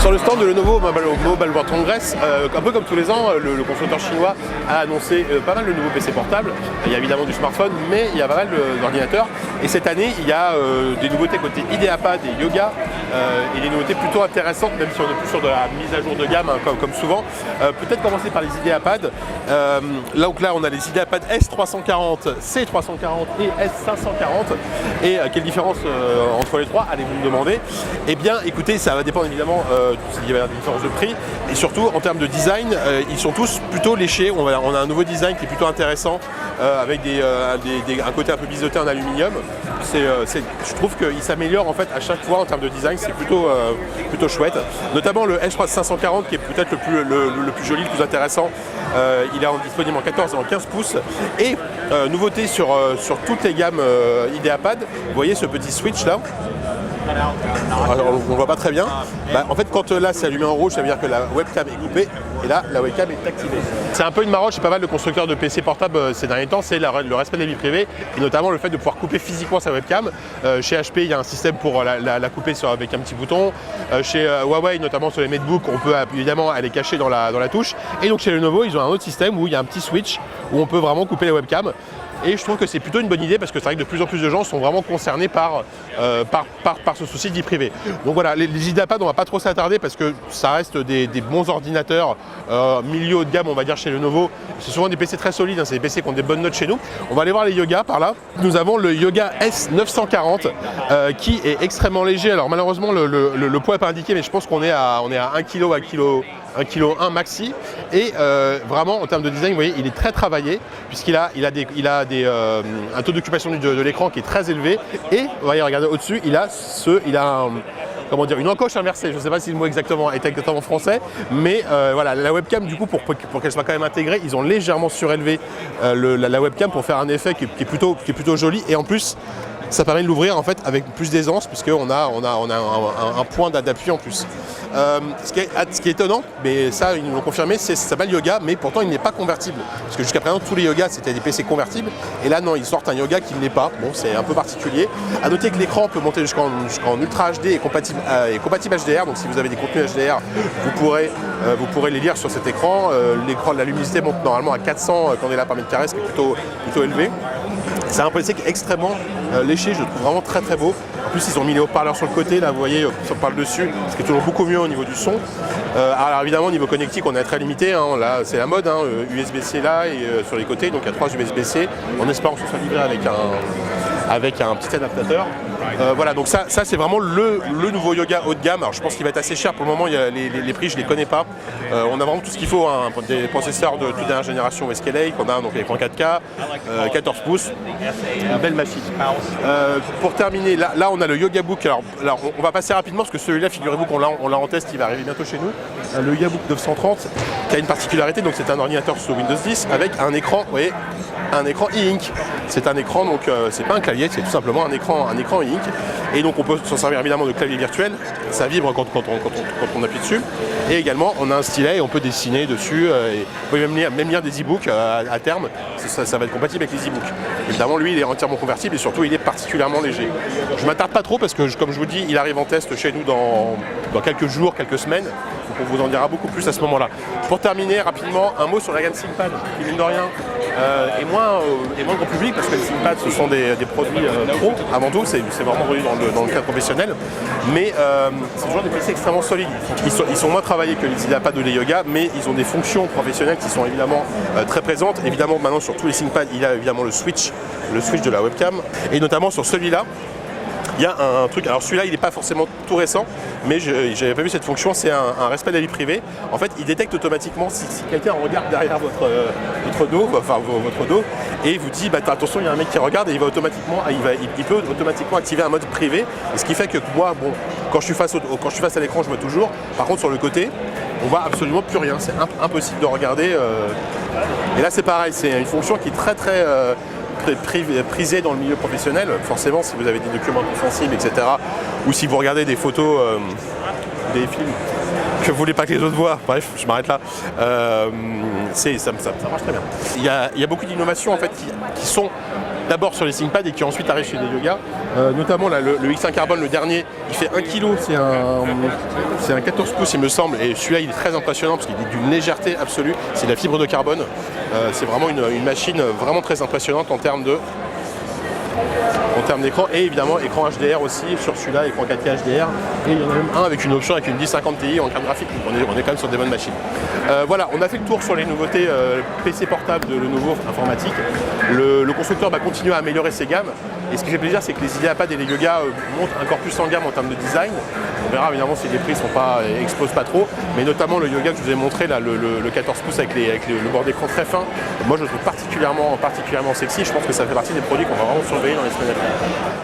Sur le stand de Lenovo Mobile World Congress, un peu comme tous les ans, le constructeur chinois a annoncé pas mal de nouveaux PC portables. Il y a évidemment du smartphone, mais il y a pas mal d'ordinateurs. Et cette année, il y a des nouveautés côté IdeaPad et Yoga, et des nouveautés plutôt intéressantes, même si on est plus sur de la mise à jour de gamme, hein, comme souvent. Peut-être commencer par les IdeaPad. Là on a les IdeaPad S340, C340 et S540. Et quelle différence entre les trois, allez-vous me demander? Eh bien, écoutez, ça va dépendre évidemment il va y avoir des différences de prix, et surtout en termes de design, ils sont tous plutôt léchés. On a un nouveau design qui est plutôt intéressant, avec un côté un peu biseauté en aluminium. Je trouve qu'il s'améliore en fait à chaque fois en termes de design, c'est plutôt chouette. Notamment le S540 qui est peut-être le plus joli, le plus intéressant. Il est disponible en 14 et en 15 pouces. Et nouveauté sur toutes les gammes IdeaPad, vous voyez ce petit switch là. Alors, on ne voit pas très bien. En fait, quand là c'est allumé en rouge, ça veut dire que la webcam est coupée, et là la webcam est activée. C'est un peu une maroche chez pas mal de constructeurs de PC portables ces derniers temps, c'est le respect de la vie privée, et notamment le fait de pouvoir couper physiquement sa webcam. Chez HP, il y a un système pour la couper avec un petit bouton. Chez Huawei, notamment sur les MateBook, on peut évidemment aller cacher dans la touche. Et donc chez Lenovo, ils ont un autre système où il y a un petit switch où on peut vraiment couper la webcam. Et je trouve que c'est plutôt une bonne idée, parce que c'est vrai que de plus en plus de gens sont vraiment concernés par ce souci de vie privée. Donc voilà, les IdeaPad, on va pas trop s'attarder parce que ça reste des bons ordinateurs, milieu haut de gamme, on va dire, chez Lenovo. C'est souvent des PC très solides, hein, c'est des PC qui ont des bonnes notes chez nous. On va aller voir les Yoga par là. Nous avons le Yoga S940 qui est extrêmement léger. Alors malheureusement, le poids n'est pas indiqué, mais je pense qu'on est à 1 kg, 1,1 kg maxi, et vraiment en termes de design, vous voyez, il est très travaillé, puisqu'il a un taux d'occupation de l'écran qui est très élevé, et vous voyez, regardez au-dessus, il a une encoche inversée. Je ne sais pas si le mot est exactement français, mais voilà, la webcam, du coup, pour qu'elle soit quand même intégrée, ils ont légèrement surélevé la webcam pour faire un effet qui est plutôt joli, et en plus ça permet de l'ouvrir en fait avec plus d'aisance, puisqu'on a un point d'appui en plus. Ce qui est étonnant, mais ça ils nous l'ont confirmé, ça s'appelle Yoga, mais pourtant il n'est pas convertible. Parce que jusqu'à présent tous les Yoga c'était des PC convertibles, et là non, ils sortent un Yoga qui ne l'est pas. Bon, c'est un peu particulier. A noter que l'écran peut monter jusqu'en Ultra HD et compatible HDR, donc si vous avez des contenus HDR, vous pourrez les lire sur cet écran. L'écran de la luminosité monte normalement à 400 quand on est là par mètre carré, ce qui est plutôt élevé. C'est un PC qui est extrêmement léché, je le trouve vraiment très très beau. En plus ils ont mis les haut-parleurs sur le côté, là vous voyez, on parle dessus, ce qui est toujours beaucoup mieux au niveau du son. Alors évidemment au niveau connectique on est très limité, hein, là c'est la mode, hein, USB-C là et sur les côtés, donc il y a 3 USB-C, en espérant que ce soit livré avec un petit adaptateur. Voilà, donc ça c'est vraiment le nouveau Yoga haut de gamme. Alors je pense qu'il va être assez cher pour le moment, les prix je les connais pas. On a vraiment tout ce qu'il faut, hein, des processeurs de toute dernière génération SKLA qu'on a, donc l'écran 4K, 14 pouces, une belle machine. Pour terminer, là on a le Yoga Book. Alors on va passer rapidement parce que celui-là, figurez-vous qu'on l'a en test, il va arriver bientôt chez nous. Le Yoga Book 930 qui a une particularité, donc c'est un ordinateur sous Windows 10 avec un écran, vous voyez, un écran e-ink. C'est un écran, donc c'est pas un clavier, c'est tout simplement un écran e-ink. Et donc on peut s'en servir évidemment de clavier virtuel, ça vibre quand on appuie dessus. Et également on a un stylet et on peut dessiner dessus, et on peut même lire des e-books à terme, ça va être compatible avec les e-books. Évidemment lui il est entièrement convertible et surtout il est particulièrement léger. Je m'attarde pas trop parce que comme je vous dis, il arrive en test chez nous dans quelques jours, quelques semaines. Donc on vous en dira beaucoup plus à ce moment-là. Pour terminer rapidement, un mot sur la gamme ThinkPad, qui mine de rien est moins grand public, parce que les ThinkPad ce sont des produits pro avant tout, c'est vraiment vendu dans le cadre professionnel, mais c'est toujours des PC extrêmement solides. Ils sont moins travaillés que les IdeaPad ou les Yoga, mais ils ont des fonctions professionnelles qui sont évidemment très présentes. Évidemment maintenant sur tous les ThinkPad il y a évidemment le switch de la webcam, et notamment sur celui-là il y a un truc, alors celui-là il n'est pas forcément tout récent, mais je n'avais pas vu cette fonction, c'est un respect de la vie privée. En fait il détecte automatiquement si quelqu'un regarde derrière votre dos, et il vous dit attention, il y a un mec qui regarde, et il peut automatiquement activer un mode privé. Et ce qui fait que moi, bon, quand je suis face à l'écran je vois toujours, par contre sur le côté on voit absolument plus rien, c'est impossible de regarder. Et là c'est pareil, c'est une fonction qui est très prisé dans le milieu professionnel. Forcément si vous avez des documents sensibles, etc., ou si vous regardez des photos, des films que vous voulez pas que les autres voient, bref, je m'arrête là, ça marche très bien. Il y a beaucoup d'innovations en fait qui sont d'abord sur les ThinkPad et qui ensuite arrive chez des Yoga. Notamment là, le X1 Carbone, le dernier, il fait 1 kg, c'est un 14 pouces il me semble, et celui-là il est très impressionnant parce qu'il est d'une légèreté absolue, c'est de la fibre de carbone. C'est vraiment une machine vraiment très impressionnante en termes d'écran, et évidemment écran HDR aussi sur celui-là, écran 4K HDR, et il y en a même un avec une option avec une 1050 Ti en carte graphique, donc on est quand même sur des bonnes machines. Voilà, on a fait le tour sur les nouveautés PC portable de Lenovo informatique. Le constructeur va continuer à améliorer ses gammes, et ce qui fait plaisir c'est que les IdeaPad et les Yoga montent encore plus en gamme en termes de design. On verra évidemment si les prix explosent pas trop, mais notamment le Yoga que je vous ai montré là, le 14 pouces avec le bord d'écran très fin, moi je le trouve particulièrement sexy. Je pense que ça fait partie des produits qu'on va vraiment surveiller dans les semaines à venir.